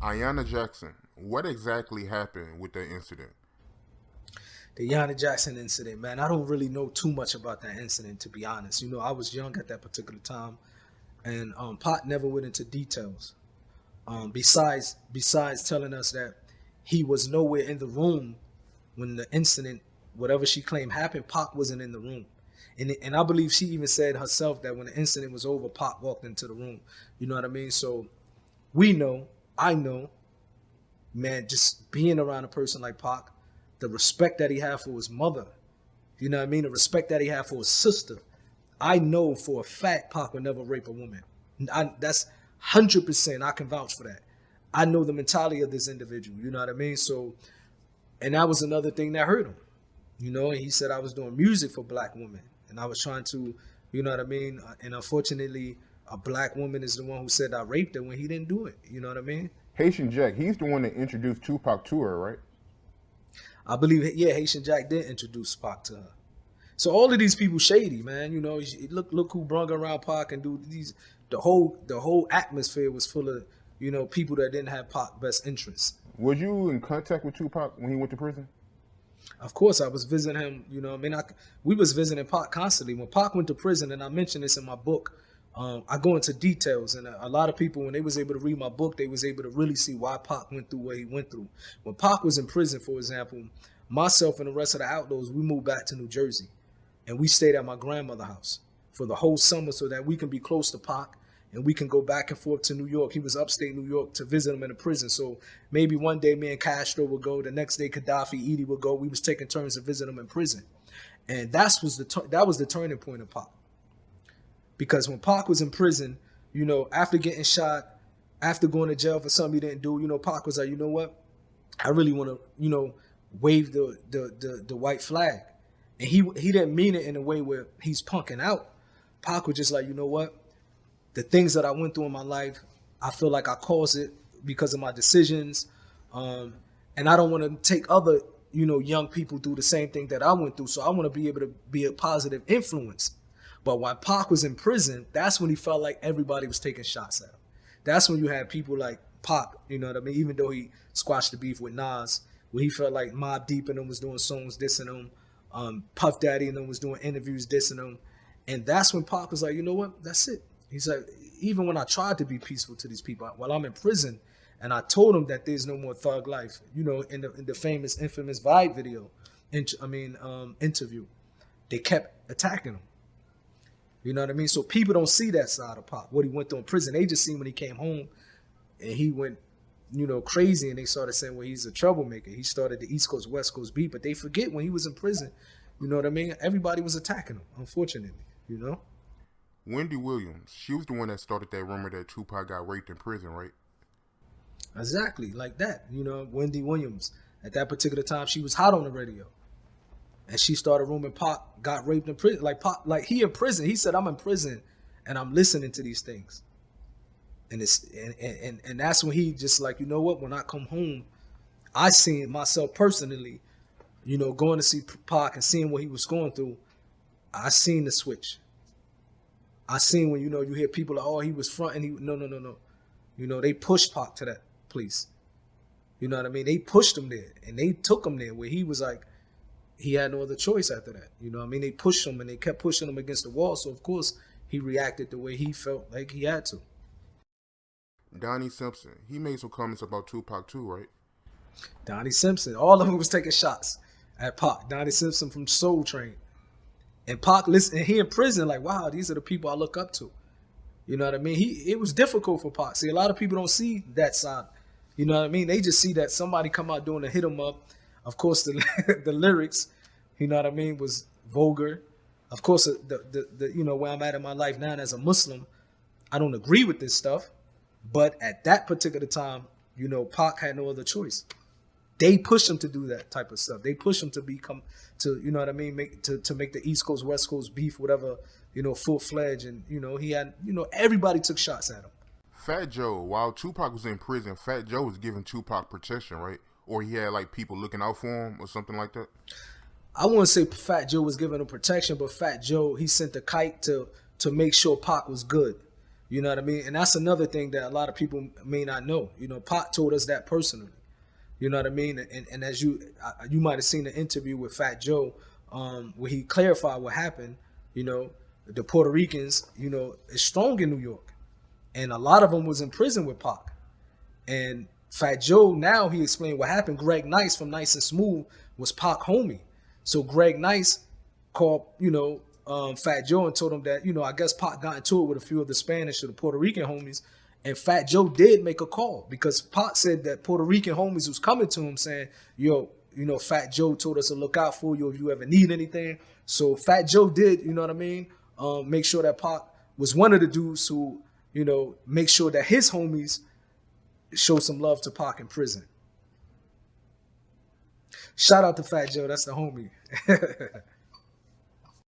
Ayanna Jackson, what exactly happened with that incident? The Yanni Jackson incident, man, I don't really know too much about that incident, to be honest. I was young at that particular time, and Pot never went into details. Besides telling us that he was nowhere in the room when the incident, whatever she claimed happened, Pac wasn't in the room. And I believe she even said herself that when the incident was over, Pac walked into the room. You know what I mean? So we know, I know, man, just being around a person like Pac, the respect that he had for his mother, you know what I mean? The respect that he had for his sister. I know for a fact Pac would never rape a woman. That's 100%. I can vouch for that. I know the mentality of this individual. You know what I mean? So, and that was another thing that hurt him. And he said I was doing music for black women, and I was trying to, you know what I mean? And unfortunately, a black woman is the one who said I raped her when he didn't do it. You know what I mean? Haitian Jack, he's the one that introduced Tupac to her, right? I believe, yeah, Haitian Jack did introduce Pac to her. So all of these people shady, man. Look who brung around Pac and do these. The whole atmosphere was full of people that didn't have Pac best interests. Was you in contact with Tupac when he went to prison? Of course, I was visiting him. We was visiting Pac constantly. When Pac went to prison, and I mentioned this in my book, I go into details, and a lot of people, when they was able to read my book, they was able to really see why Pac went through what he went through. When Pac was in prison, for example, myself and the rest of the Outlaws, we moved back to New Jersey, and we stayed at my grandmother's house for the whole summer so that we can be close to Pac and we can go back and forth to New York. He was upstate New York to visit him in the prison. So maybe one day me and Castro would go. The next day Gaddafi, Edie would go. We was taking turns to visit him in prison. And that was the turning point of Pac. Because when Pac was in prison, after getting shot, after going to jail for something he didn't do, Pac was like, you know what? I really want to, wave the white flag. And he didn't mean it in a way where he's punking out. Pac was just like, you know what? The things that I went through in my life, I feel like I caused it because of my decisions. And I don't want to take other, young people through the same thing that I went through. So I want to be able to be a positive influence. But while Pac was in prison, that's when he felt like everybody was taking shots at him. That's when you had people like Pac, you know what I mean? Even though he squashed the beef with Nas, when he felt like Mobb Deep and them was doing songs dissing him, Puff Daddy and them was doing interviews dissing him. And that's when Pac was like, you know what? That's it. He's like, even when I tried to be peaceful to these people, while I'm in prison, and I told them that there's no more thug life, in the famous, infamous Vibe video, interview, they kept attacking him. You know what I mean? So people don't see that side of Pac, what he went through in prison. They just seen when he came home and he went, crazy, and they started saying, well, he's a troublemaker. He started the East Coast, West Coast beat, but they forget when he was in prison, you know what I mean? Everybody was attacking him, unfortunately. Wendy Williams, she was the one that started that rumor that Tupac got raped in prison, right? Exactly, like that. Wendy Williams, at that particular time, she was hot on the radio. And she started rumor Pac got raped in prison. Like Pac, like he in prison. He said, I'm in prison and I'm listening to these things. And that's when he just like, you know what, when I come home, I seen myself personally, going to see Pac and seeing what he was going through. I seen the switch. I seen when, you hear people like, oh, he was front and he, no. They pushed Pac to that place. You know what I mean? They pushed him there and they took him there where he was like, he had no other choice after that. You know what I mean? They pushed him and they kept pushing him against the wall. So, of course, he reacted the way he felt like he had to. Donnie Simpson, he made some comments about Tupac too, right? Donnie Simpson, all of them was taking shots at Pac. Donnie Simpson from Soul Train. And Pac, listen, and he in prison, like, wow, these are the people I look up to. You know what I mean? It was difficult for Pac. See, a lot of people don't see that side. You know what I mean? They just see that somebody come out doing a hit 'em up. Of course, the lyrics, you know what I mean, was vulgar. Of course, the where I'm at in my life now as a Muslim, I don't agree with this stuff. But at that particular time, Pac had no other choice. They pushed him to do that type of stuff. They pushed him to become, you know what I mean, make the East Coast, West Coast beef, whatever, full fledged. And, he had, everybody took shots at him. Fat Joe, while Tupac was in prison, Fat Joe was giving Tupac protection, right? Or he had like people looking out for him or something like that? I wouldn't say Fat Joe was giving him protection, but Fat Joe, he sent a kite to make sure Pac was good. You know what I mean? And that's another thing that a lot of people may not know. You know, Pac told us that personally. You know what I mean? And as you might have seen the interview with Fat Joe, where he clarified what happened. You know, the Puerto Ricans, you know, is strong in New York, and a lot of them was in prison with Pac. And Fat Joe, now he explained what happened. Greg Nice from Nice and Smooth was Pac homie. So Greg Nice called, Fat Joe and told him that, I guess Pac got into it with a few of the Spanish or the Puerto Rican homies. And Fat Joe did make a call because Pac said that Puerto Rican homies was coming to him saying, yo, Fat Joe told us to look out for you if you ever need anything. So Fat Joe did, you know what I mean? Make sure that Pac was one of the dudes who, make sure that his homies show some love to Pac in prison. Shout out to Fat Joe. That's the homie.